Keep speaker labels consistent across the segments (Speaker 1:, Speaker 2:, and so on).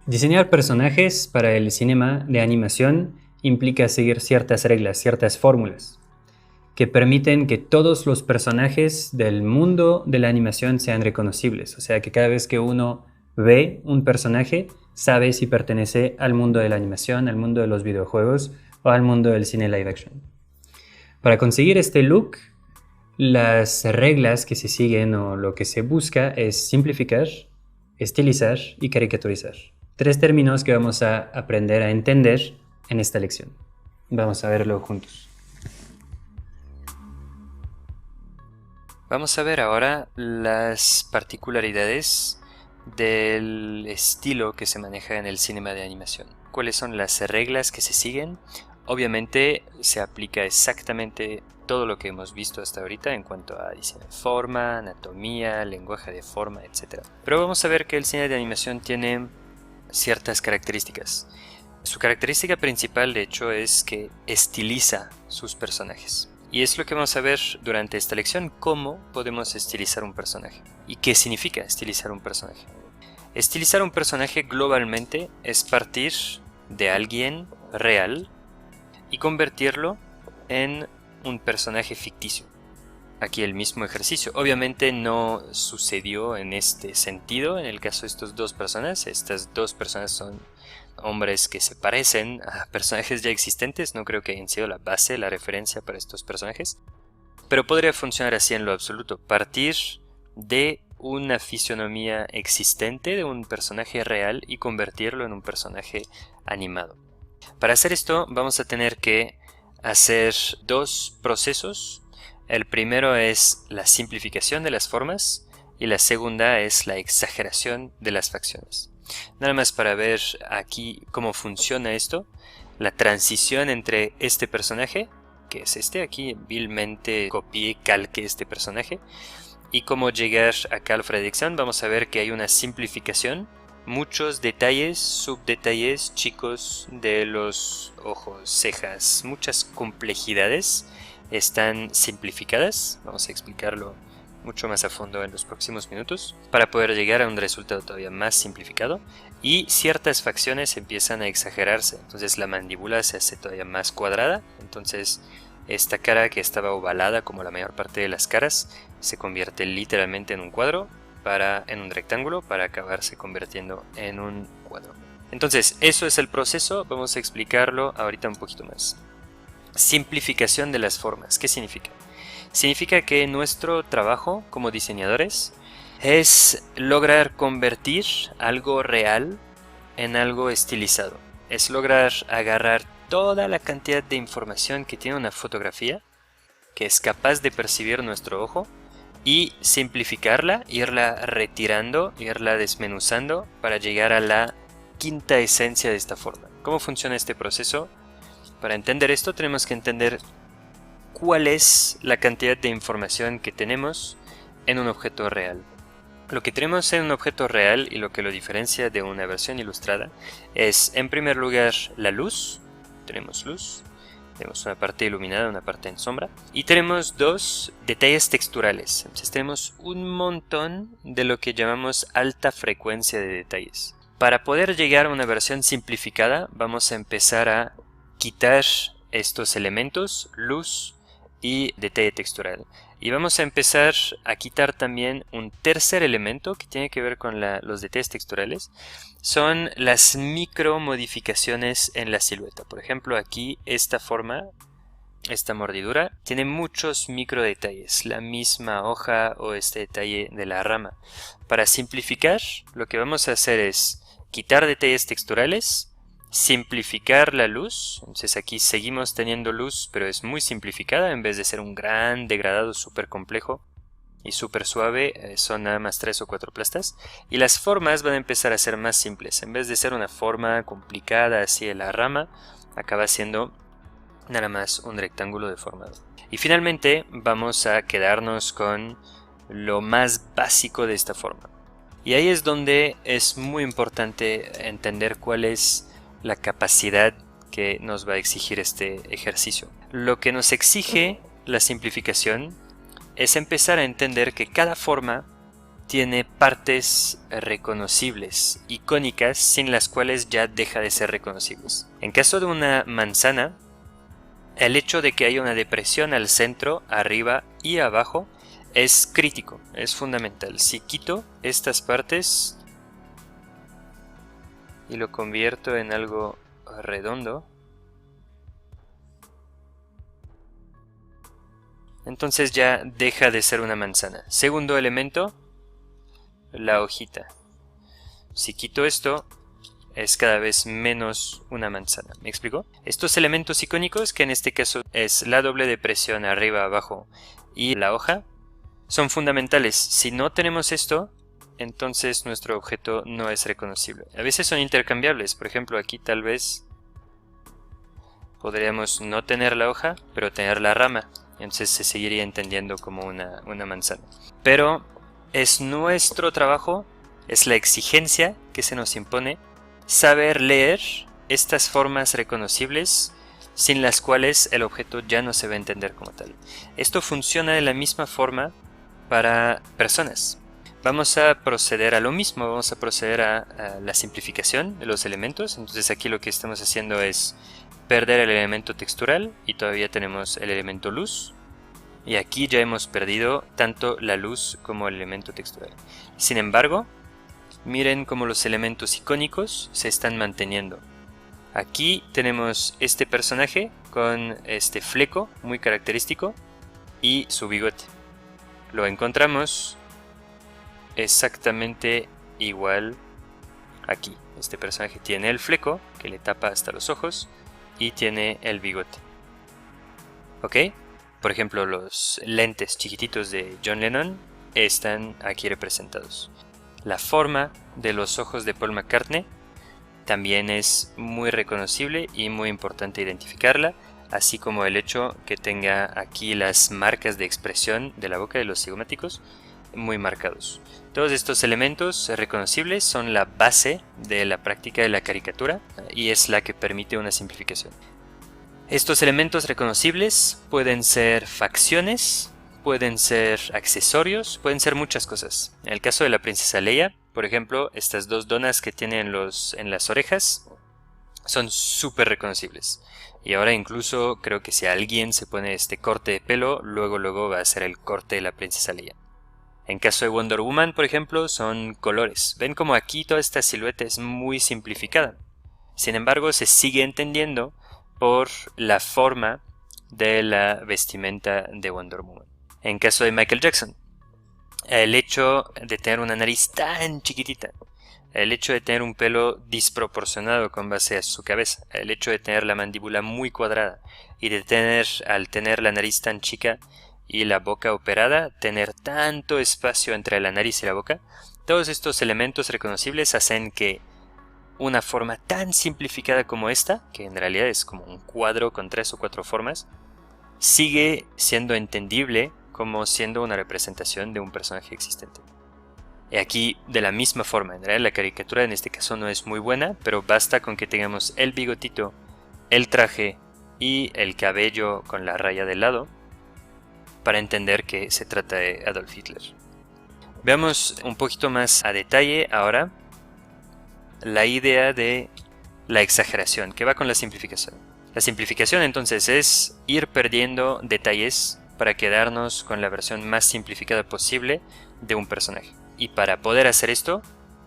Speaker 1: Diseñar personajes para el cinema de animación implica seguir ciertas reglas, ciertas fórmulas, que permiten que todos los personajes del mundo de la animación sean reconocibles. O sea, que cada vez que uno ve un personaje, sabe si pertenece al mundo de la animación, al mundo de los videojuegos o al mundo del cine live action. Para conseguir este look, las reglas que se siguen o lo que se busca es simplificar, estilizar y caricaturizar. Tres términos que vamos a aprender a entender en esta lección. Vamos a verlo juntos.
Speaker 2: Vamos a ver ahora las particularidades del estilo que se maneja en el cinema de animación. ¿Cuáles son las reglas que se siguen? Obviamente se aplica exactamente todo lo que hemos visto hasta ahorita en cuanto a diseño de forma, anatomía, lenguaje de forma, etc. Pero vamos a ver que el cine de animación tiene ciertas características. Su característica principal, de hecho, es que estiliza sus personajes. Y es lo que vamos a ver durante esta lección, cómo podemos estilizar un personaje. ¿Y qué significa estilizar un personaje? Estilizar un personaje globalmente es partir de alguien real y convertirlo en un personaje ficticio. Aquí el mismo ejercicio. Obviamente no sucedió en este sentido en el caso de estas dos personas. Estas dos personas son hombres que se parecen a personajes ya existentes. No creo que hayan sido la base, la referencia para estos personajes. Pero podría funcionar así en lo absoluto. Partir de una fisionomía existente de un personaje real y convertirlo en un personaje animado. Para hacer esto vamos a tener que hacer dos procesos. El primero es la simplificación de las formas y la segunda es la exageración de las facciones. Nada más para ver aquí cómo funciona esto, la transición entre este personaje, que es este, aquí vilmente copié, calqué este personaje, y cómo llegar acá a la predicción. Vamos a ver que hay una simplificación, muchos detalles, subdetalles chicos de los ojos, cejas, muchas complejidades están simplificadas. Vamos a explicarlo mucho más a fondo en los próximos minutos para poder llegar a un resultado todavía más simplificado, y ciertas facciones empiezan a exagerarse. Entonces la mandíbula se hace todavía más cuadrada, entonces esta cara que estaba ovalada como la mayor parte de las caras se convierte literalmente en un cuadro, en un rectángulo, para acabarse convirtiendo en un cuadro. Entonces eso es el proceso, vamos a explicarlo ahorita un poquito más. Simplificación de las formas. ¿Qué significa? Significa que nuestro trabajo como diseñadores es lograr convertir algo real en algo estilizado. Es lograr agarrar toda la cantidad de información que tiene una fotografía, que es capaz de percibir nuestro ojo, y simplificarla, irla retirando, irla desmenuzando para llegar a la quinta esencia de esta forma. ¿Cómo funciona este proceso? Para entender esto tenemos que entender cuál es la cantidad de información que tenemos en un objeto real. Lo que tenemos en un objeto real y lo que lo diferencia de una versión ilustrada es, en primer lugar, la luz. Tenemos luz, tenemos una parte iluminada, una parte en sombra, y tenemos dos detalles texturales. Entonces tenemos un montón de lo que llamamos alta frecuencia de detalles. Para poder llegar a una versión simplificada vamos a empezar a quitar estos elementos, luz y detalle textural. Y vamos a empezar a quitar también un tercer elemento que tiene que ver con los detalles texturales. Son las micro modificaciones en la silueta. Por ejemplo, aquí esta forma, esta mordidura, tiene muchos micro detalles. La misma hoja o este detalle de la rama. Para simplificar, lo que vamos a hacer es quitar detalles texturales, simplificar la luz. Entonces aquí seguimos teniendo luz, pero es muy simplificada. En vez de ser un gran degradado súper complejo y súper suave, son nada más 3 o 4 plastas. Y las formas van a empezar a ser más simples. En vez de ser una forma complicada así de la rama, acaba siendo nada más un rectángulo deformado. Y finalmente vamos a quedarnos con lo más básico de esta forma. Y ahí es donde es muy importante entender cuál es la capacidad que nos va a exigir este ejercicio. Lo que nos exige la simplificación es empezar a entender que cada forma tiene partes reconocibles, icónicas, sin las cuales ya deja de ser reconocibles. En caso de una manzana, el hecho de que haya una depresión al centro, arriba y abajo es crítico, es fundamental. Si quito estas partes y lo convierto en algo redondo, entonces ya deja de ser una manzana. Segundo elemento, la hojita. Si quito esto, es cada vez menos una manzana. ¿Me explico? Estos elementos icónicos, que en este caso es la doble depresión arriba, abajo y la hoja, son fundamentales. Si no tenemos esto, entonces nuestro objeto no es reconocible. A veces son intercambiables. Por ejemplo, aquí tal vez podríamos no tener la hoja, pero tener la rama. Entonces se seguiría entendiendo como una manzana. Pero es nuestro trabajo, es la exigencia que se nos impone, saber leer estas formas reconocibles sin las cuales el objeto ya no se va a entender como tal. Esto funciona de la misma forma para personas. Vamos a proceder a lo mismo, vamos a proceder a la simplificación de los elementos. Entonces aquí lo que estamos haciendo es perder el elemento textural y todavía tenemos el elemento luz. Y aquí ya hemos perdido tanto la luz como el elemento textural. Sin embargo, miren cómo los elementos icónicos se están manteniendo. Aquí tenemos este personaje con este fleco muy característico y su bigote. Lo encontramos exactamente igual aquí. Este personaje tiene el fleco que le tapa hasta los ojos y tiene el bigote. ¿Ok? Por ejemplo, los lentes chiquititos de John Lennon están aquí representados. La forma de los ojos de Paul McCartney también es muy reconocible y muy importante identificarla, así como el hecho que tenga aquí las marcas de expresión de la boca de los cigomáticos muy marcados. Todos estos elementos reconocibles son la base de la práctica de la caricatura y es la que permite una simplificación. Estos elementos reconocibles pueden ser facciones, pueden ser accesorios, pueden ser muchas cosas. En el caso de la princesa Leia, por ejemplo, estas dos donas que tiene en las orejas son súper reconocibles. Y ahora incluso creo que si alguien se pone este corte de pelo, luego va a ser el corte de la princesa Leia. En caso de Wonder Woman, por ejemplo, son colores. Ven como aquí toda esta silueta es muy simplificada. Sin embargo, se sigue entendiendo por la forma de la vestimenta de Wonder Woman. En caso de Michael Jackson, el hecho de tener una nariz tan chiquitita, el hecho de tener un pelo desproporcionado con base a su cabeza, el hecho de tener la mandíbula muy cuadrada y al tener la nariz tan chica y la boca operada, tener tanto espacio entre la nariz y la boca, todos estos elementos reconocibles hacen que una forma tan simplificada como esta, que en realidad es como un cuadro con 3 o 4 formas, sigue siendo entendible como siendo una representación de un personaje existente. Y aquí de la misma forma, en realidad la caricatura en este caso no es muy buena, pero basta con que tengamos el bigotito, el traje y el cabello con la raya del lado para entender que se trata de Adolf Hitler. Veamos un poquito más a detalle ahora la idea de la exageración, que va con la simplificación. La simplificación entonces es ir perdiendo detalles para quedarnos con la versión más simplificada posible de un personaje. Y para poder hacer esto,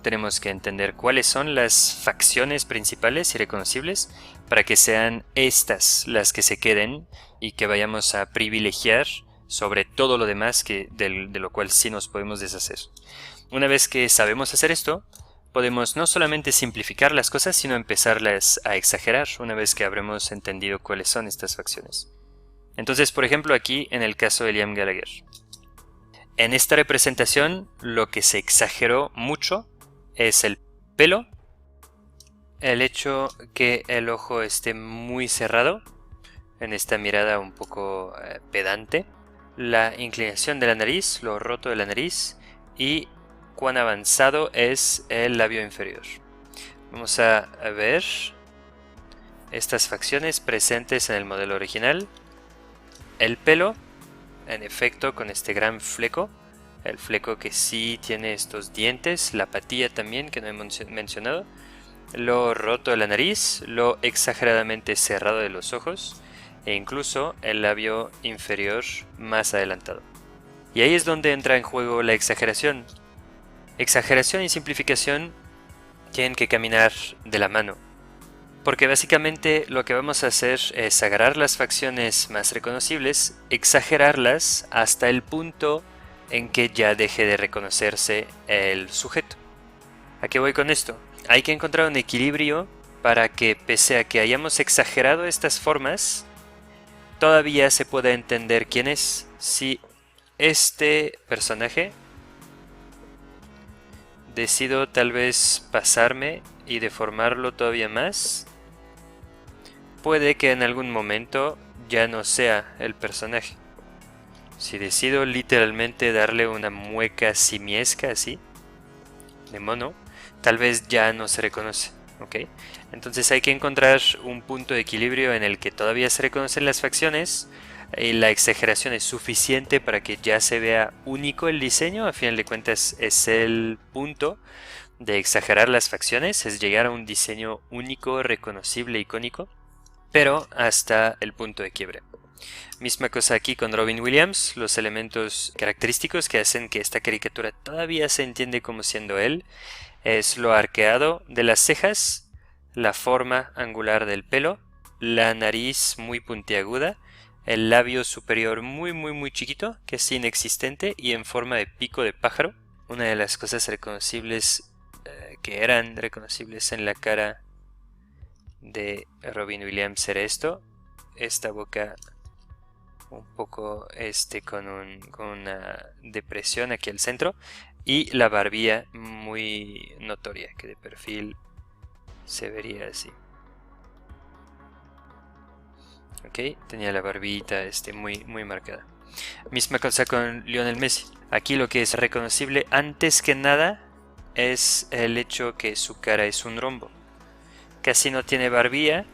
Speaker 2: tenemos que entender cuáles son las facciones principales y reconocibles para que sean estas las que se queden y que vayamos a privilegiar sobre todo lo demás de lo cual sí nos podemos deshacer. Una vez que sabemos hacer esto, podemos no solamente simplificar las cosas, sino empezarlas a exagerar una vez que habremos entendido cuáles son estas facciones. Entonces, por ejemplo, aquí en el caso de Liam Gallagher. En esta representación, lo que se exageró mucho es el pelo, el hecho que el ojo esté muy cerrado, en esta mirada un poco pedante, la inclinación de la nariz, lo roto de la nariz y cuán avanzado es el labio inferior. Vamos a ver estas facciones presentes en el modelo original. El pelo, en efecto, con este gran fleco, el fleco que sí tiene estos dientes, la patilla también que no he mencionado, lo roto de la nariz, lo exageradamente cerrado de los ojos e incluso el labio inferior más adelantado. Y ahí es donde entra en juego la exageración. Exageración y simplificación tienen que caminar de la mano, porque básicamente lo que vamos a hacer es agarrar las facciones más reconocibles, exagerarlas hasta el punto en que ya deje de reconocerse el sujeto. ¿A qué voy con esto? Hay que encontrar un equilibrio para que, pese a que hayamos exagerado estas formas, todavía se pueda entender quién es. Si este personaje decido tal vez pasarme y deformarlo todavía más, puede que en algún momento ya no sea el personaje. Si decido literalmente darle una mueca simiesca así, de mono, tal vez ya no se reconoce, ¿ok? Entonces hay que encontrar un punto de equilibrio en el que todavía se reconocen las facciones y la exageración es suficiente para que ya se vea único el diseño. A final de cuentas es el punto de exagerar las facciones, es llegar a un diseño único, reconocible, icónico, pero hasta el punto de quiebre. Misma cosa aquí con Robin Williams, los elementos característicos que hacen que esta caricatura todavía se entiende como siendo él es lo arqueado de las cejas, la forma angular del pelo, la nariz muy puntiaguda, el labio superior muy chiquito, que es inexistente y en forma de pico de pájaro. Una de las cosas reconocibles que eran reconocibles en la cara de Robin Williams era esto, esta boca un poco con una depresión aquí al centro y la barbilla muy notoria que de perfil se vería así. Ok, tenía la barbita muy marcada. Misma cosa con Lionel Messi. Aquí lo que es reconocible antes que nada es el hecho que su cara es un rombo. Casi no tiene barbilla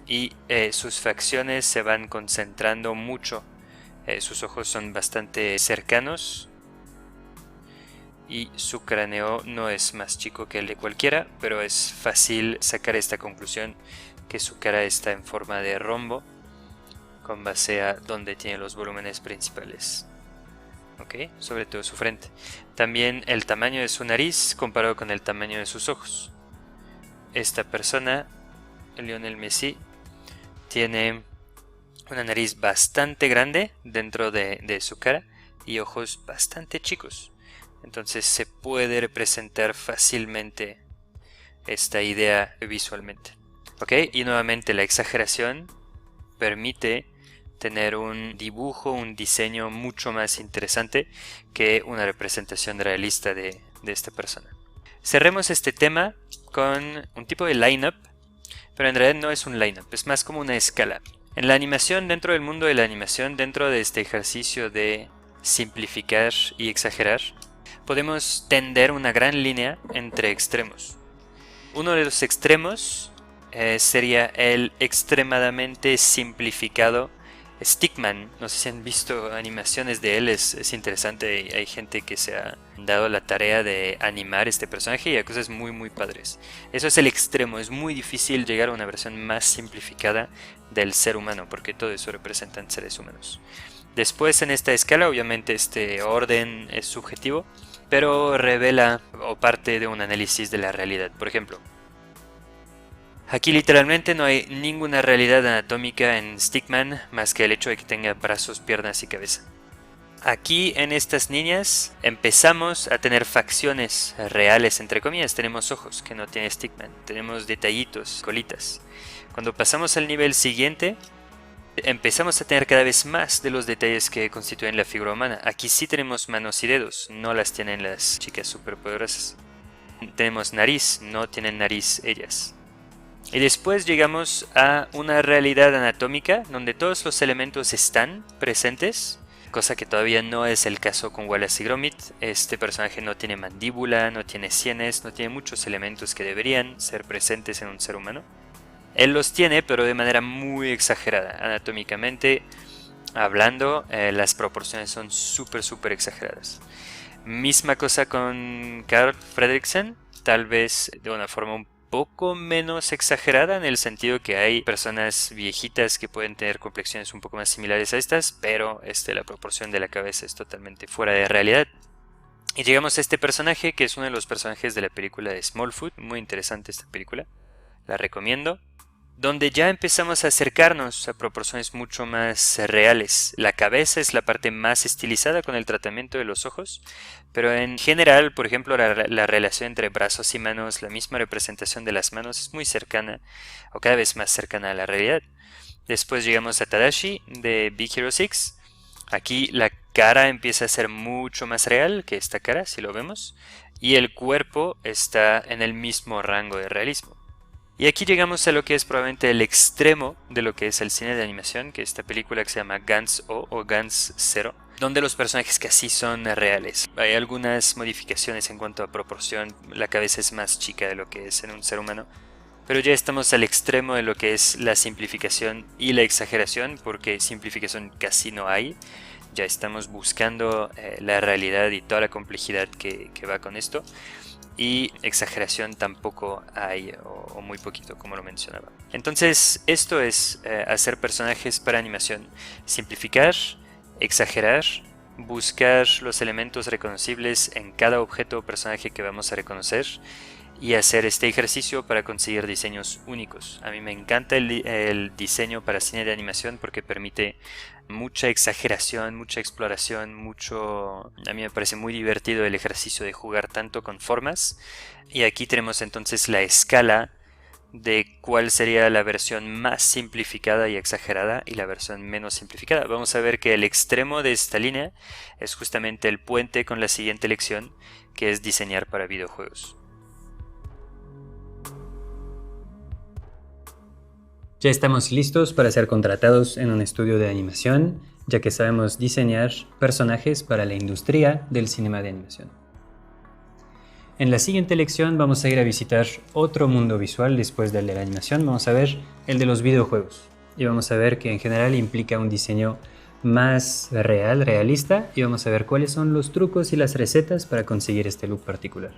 Speaker 2: y sus facciones se van concentrando mucho. Sus ojos son bastante cercanos y su cráneo no es más chico que el de cualquiera, pero es fácil sacar esta conclusión que su cara está en forma de rombo con base a donde tiene los volúmenes principales. Ok, sobre todo su frente. También el tamaño de su nariz comparado con el tamaño de sus ojos. Esta persona, Lionel Messi, tiene una nariz bastante grande dentro de su cara y ojos bastante chicos. Entonces se puede representar fácilmente esta idea visualmente. Ok, y nuevamente la exageración permite tener un dibujo, un diseño mucho más interesante que una representación realista de esta persona. Cerremos este tema con un tipo de line-up, pero en realidad no es un line-up, es más como una escala. En la animación, dentro del mundo de la animación, dentro de este ejercicio de simplificar y exagerar, podemos tender una gran línea entre extremos. Uno de los extremos sería el extremadamente simplificado Stickman. No sé si han visto animaciones de él, es interesante. Hay gente que se ha dado la tarea de animar este personaje y hay cosas muy padres. Eso es el extremo, es muy difícil llegar a una versión más simplificada del ser humano, porque todo eso representan seres humanos. Después en esta escala, obviamente este orden es subjetivo, pero revela o parte de un análisis de la realidad. Por ejemplo, aquí literalmente no hay ninguna realidad anatómica en Stickman más que el hecho de que tenga brazos, piernas y cabeza. Aquí en estas niñas empezamos a tener facciones reales, entre comillas. Tenemos ojos que no tiene Stickman, tenemos detallitos, colitas. Cuando pasamos al nivel siguiente, empezamos a tener cada vez más de los detalles que constituyen la figura humana. Aquí sí tenemos manos y dedos, no las tienen las chicas superpoderosas. Tenemos nariz, no tienen nariz ellas. Y después llegamos a una realidad anatómica donde todos los elementos están presentes, cosa que todavía no es el caso con Wallace y Gromit. Este personaje no tiene mandíbula, no tiene sienes, no tiene muchos elementos que deberían ser presentes en un ser humano. Él los tiene, pero de manera muy exagerada. Anatómicamente hablando, las proporciones son súper exageradas. Misma cosa con Carl Fredricksen, tal vez de una forma un poco menos exagerada, en el sentido que hay personas viejitas que pueden tener complexiones un poco más similares a estas, pero la proporción de la cabeza es totalmente fuera de realidad. Y llegamos a este personaje, que es uno de los personajes de la película de Smallfoot. Muy interesante esta película, la recomiendo, donde ya empezamos a acercarnos a proporciones mucho más reales. La cabeza es la parte más estilizada con el tratamiento de los ojos, pero en general, por ejemplo, la relación entre brazos y manos, la misma representación de las manos es muy cercana, o cada vez más cercana a la realidad. Después llegamos a Tadashi de Big Hero 6. Aquí la cara empieza a ser mucho más real que esta cara, si lo vemos, y el cuerpo está en el mismo rango de realismo. Y aquí llegamos a lo que es probablemente el extremo de lo que es el cine de animación, que es esta película que se llama Gantz o Gantz 0, donde los personajes casi son reales. Hay algunas modificaciones en cuanto a proporción, la cabeza es más chica de lo que es en un ser humano, pero ya estamos al extremo de lo que es la simplificación y la exageración, porque simplificación casi no hay. Ya estamos buscando la realidad y toda la complejidad que va con esto. Y exageración tampoco hay, o muy poquito, como lo mencionaba. Entonces, esto es hacer personajes para animación. Simplificar, exagerar, buscar los elementos reconocibles en cada objeto o personaje que vamos a reconocer, y hacer este ejercicio para conseguir diseños únicos. A mí me encanta el diseño para cine de animación porque permite mucha exageración, mucha exploración, a mí me parece muy divertido el ejercicio de jugar tanto con formas. Y aquí tenemos entonces la escala de cuál sería la versión más simplificada y exagerada y la versión menos simplificada. Vamos a ver que el extremo de esta línea es justamente el puente con la siguiente lección, que es diseñar para videojuegos.
Speaker 1: Ya estamos listos para ser contratados en un estudio de animación, ya que sabemos diseñar personajes para la industria del cinema de animación. En la siguiente lección vamos a ir a visitar otro mundo visual después del de la animación. Vamos a ver el de los videojuegos y vamos a ver que en general implica un diseño más realista, y vamos a ver cuáles son los trucos y las recetas para conseguir este look particular.